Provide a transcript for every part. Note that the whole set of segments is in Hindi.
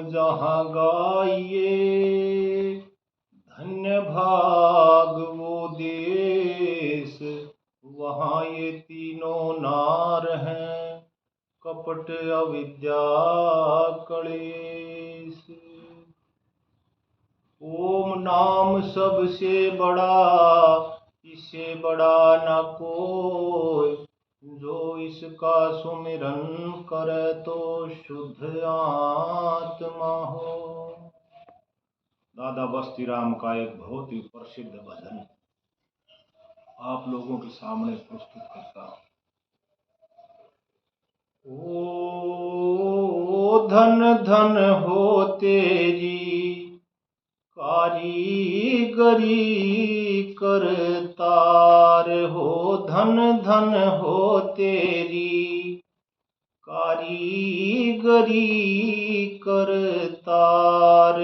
जहाँ गाइए। धन्य भाग वो देश वहाँ ये तीनों नार हैं, कपट अविद्या क्लेश। ओम नाम सबसे बड़ा, इससे बड़ा न कोई, जो इसका सुमिरन करे तो शुद्ध आत्मा हो। दादा बस्ती राम का एक बहुत ही प्रसिद्ध भजन आप लोगों के सामने प्रस्तुत करता हूं। ओ धन धन हो तेरी कारीगरी करतार हो, धन धन हो तेरी कारीगरी करतार।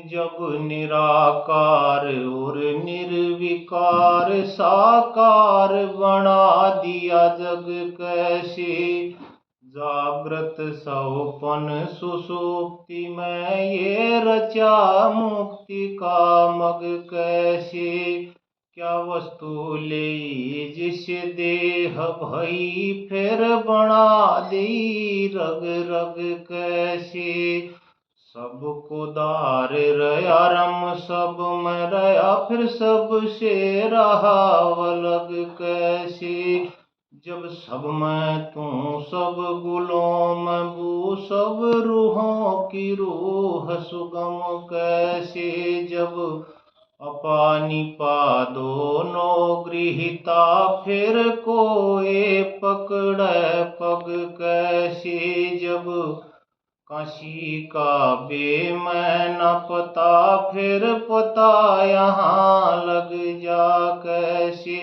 जब निराकार और निर्विकार साकार बना दिया जग कैसे, जागृत सौपन सुसुप्ति में ये रचा मुक्ति का मग कैसे। क्या वस्तु ले जिसे देह भई, फिर बना दी रग रग कैसे। सबको दार रया रम सब में रया, फिर सबसे रहा अलग कैसे। जब सब में तू सब गुलों में बू, सब रूहों की रूह सुगम कैसे। जब अपानी पा दोनों गृहीता, फिर कोई पकड़े पग कैसे। जब काशी का बे मैं न पता, फिर पता यहाँ लग जा कैसे।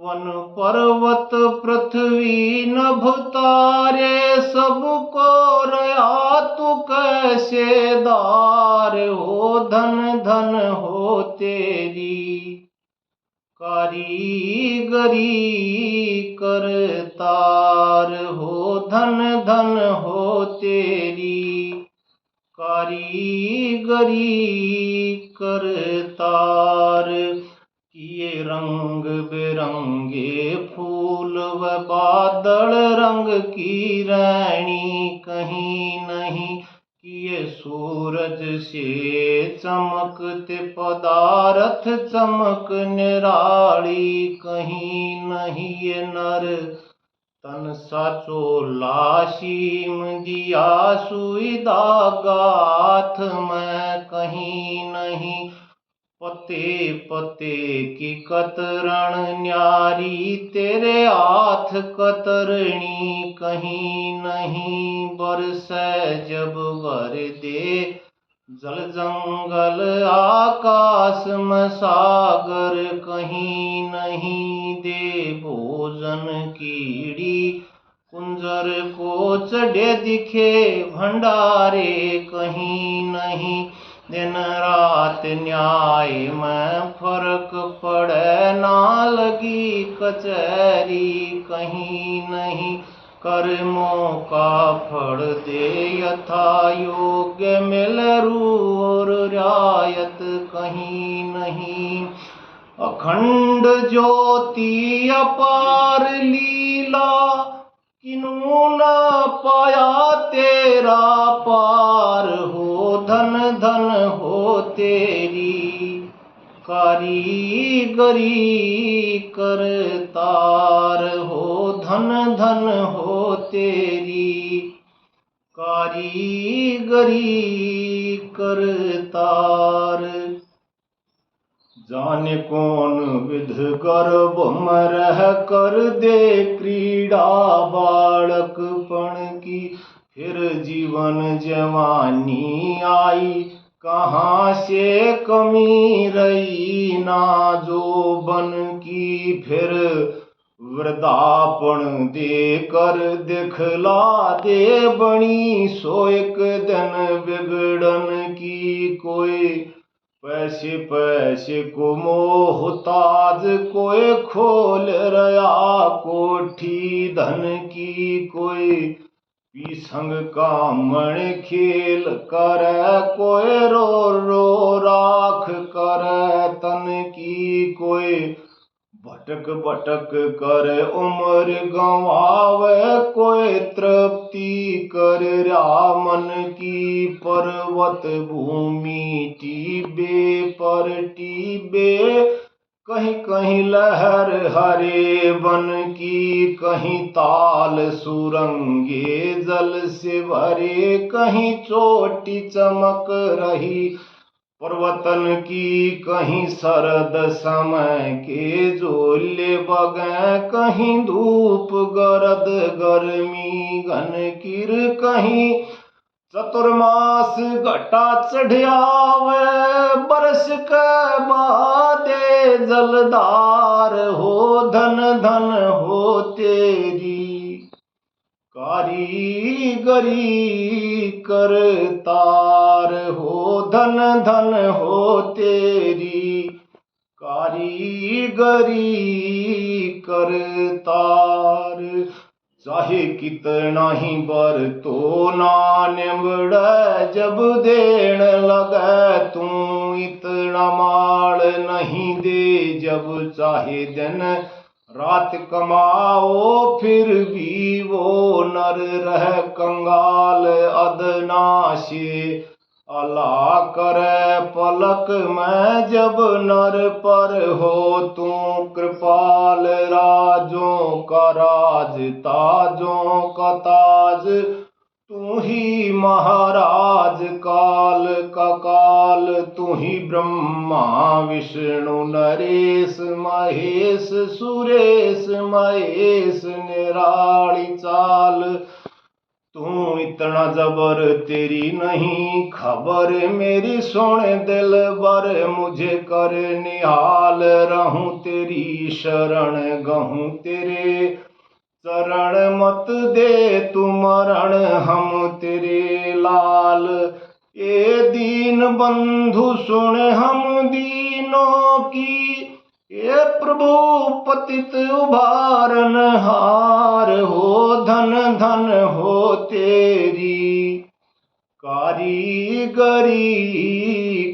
वन पर्वत पृथ्वी नभ तारे, सबको रया तू कैसे दार हो। धन धन हो तेरी कारीगरी करतार हो, धन धन हो तेरी कारीगरी करतार। किए रंग बिरंगे फूल व बादल, रंग की रानी कहीं नहीं। किए सूरज से चमकते पदार्थ, चमक निराली कहीं नहीं। ये नर तन साचो लाशीम दिया, सुई धागा हाथ में कहीं नहीं। पते पते की कतरण न्यारी, तेरे हाथ कतरनी कहीं नहीं। बरसे जब वर दे जल जंगल, आकाश में सागर कहीं नहीं। दे भोजन कीड़ी कुंजर को चढ़े, दिखे भंडारे कहीं नहीं। दिन रात न्याय में फर्क पड़े, ना लगी कचहरी कहीं नहीं। कर्मों का फल दे यथा योग्य, मिल रू और रियायत कहीं नहीं। अखंड ज्योति अपार लीला, किन्हू न पाया तेरा पार हो। धन धन हो तेरी कारीगरी करतार हो, धन धन हो तेरी कारीगरी करतार। जाने कौन विध गर्भ में रह कर दे क्रीड़ा बालकपण की, फिर जीवन जवानी आई कहाँ से कमी रही ना जोबन की। फिर वृद्धापन दे कर दिखला दे बनी, सो एक दिन बिगड़न की। कोई पैसे पैसे को मोहताज, कोई खोल रया कोठी धन की। कोई पीसंग कामण खेल करे कोई रो रो राख करे तन की कोई भटक भटक कर उम्र गंवावे कोई तृप्ति कर मन की पर्वत भूमि टीबे पर टीबे कहीं कहीं लहर हरे बन की कहीं ताल सुरंगे जल से भरे कहीं चोटी चमक रही पर्वतन की कहीं शरद समय के जोले बगे कहीं धूप गरद गर्मी घन किर कहीं चतुर्मास घटा चढ़ियावे बरस के बादे जलधार हो धन धन हो तेरी कारीगरी करतार हो धन धन हो तेरी कारीगरी करतार चाहे कितना ही बर तो ना निमड़ जब देण लगे तू इतना माल नहीं दे जब चाहे दिन रात कमाओ फिर भी वो नर रह कंगाल अदनाशे अला करे पलक में जब नर पर हो तू कृपाल राजों का राज ताजों का ताज तू ही महाराज काल का काल तू ही ब्रह्मा विष्णु नरेश महेश सुरेश महेश निराली चाल तू इतना जबर तेरी नहीं खबर मेरी सुन दिल बर मुझे कर निहाल रहूं तेरी शरण गहूं तेरे चरण मत दे तू मरण हम तेरे लाल ए दीन बंधु सुन हम दीनों की ये प्रभु पतित उभारन हार हो धन धन हो तेरी कारीगरी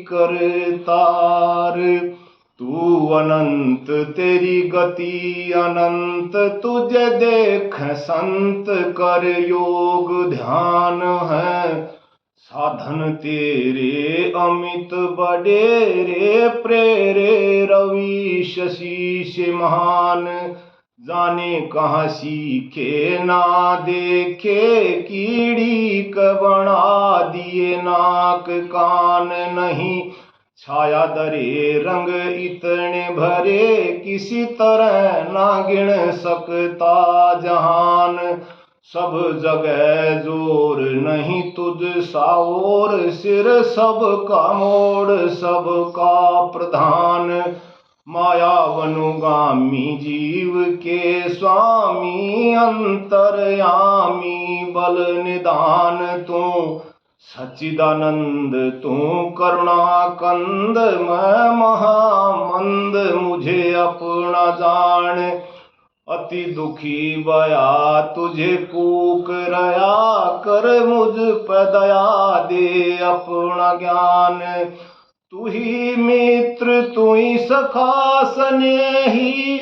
करतार तू अनंत तेरी गति अनंत तुझे देख संत कर योग ध्यान है साधन तेरे अमित बडेरे प्रेरे रवि शशि से महान जाने कहाँ सीखे ना देखे कीड़ी क बना दिए नाक कान नहीं छाया दरे रंग इतने भरे किसी तरह ना गिन सकता जहान सब जगह जोर नहीं तुझ साओर सिर सबका मोड़ सबका प्रधान माया वनुगामी जीव के स्वामी अंतर्यामी बल निदान तू सच्चिदानंद तू करुणा कंद मैं महामंद मुझे अपना जान अति दुखी बया तुझे कूक रया कर मुझ पे दया दे अपना ज्ञान तू ही मित्र तू ही सखा स्नेही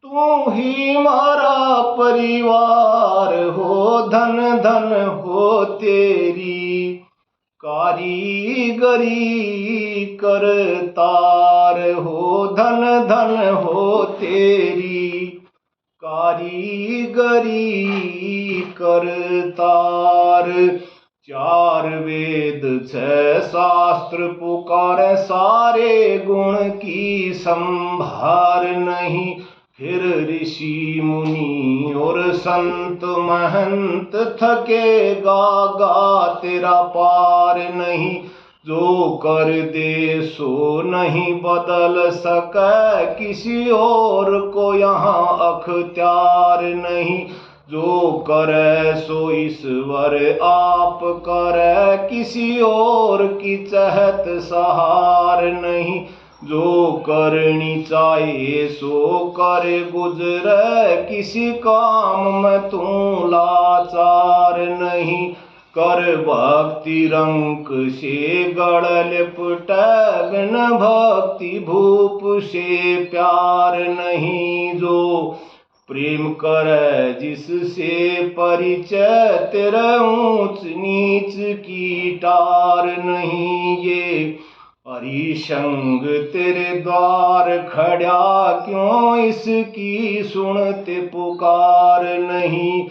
तू ही मारा परिवार हो धन धन हो तेरी कारीगरी करतार हो धन धन हो तेरी कारीगरी करतार चार वेद छह शास्त्र पुकारे सारे गुण की संभार नहीं फिर ऋषि मुनि और संत महंत थके गा तेरा पार नहीं जो कर दे सो नहीं बदल सके किसी और को यहाँ अख्तियार नहीं जो करे सो ईश्वर आप करे किसी और की चहत सहार नहीं जो करनी चाहे सो करे गुजरे, किसी काम में तू लाचार नहीं। कर भक्ति रंक से गढ़ लिपटे, बिन भक्ति भूप से प्यार नहीं। जो प्रेम करे जिससे परिचय, तेरे ऊंच नीच की टार नहीं। ये हरि संग तेरे द्वार खड़ा, क्यों इसकी सुनते पुकार नहीं।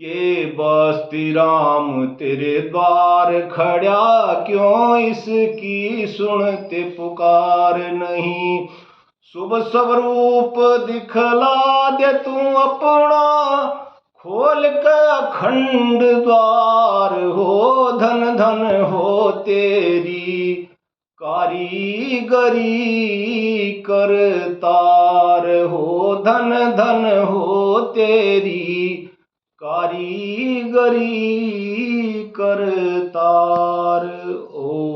ये बस्ती राम तेरे द्वार खड़ा, क्यों इसकी सुनते पुकार नहीं। शुभ स्वरूप दिखला दे तू अपना, खोल के अखंड द्वार हो। धन धन हो तेरी कारीगरी करतार हो। धन धन हो तेरी कारीगरी करतार। ओ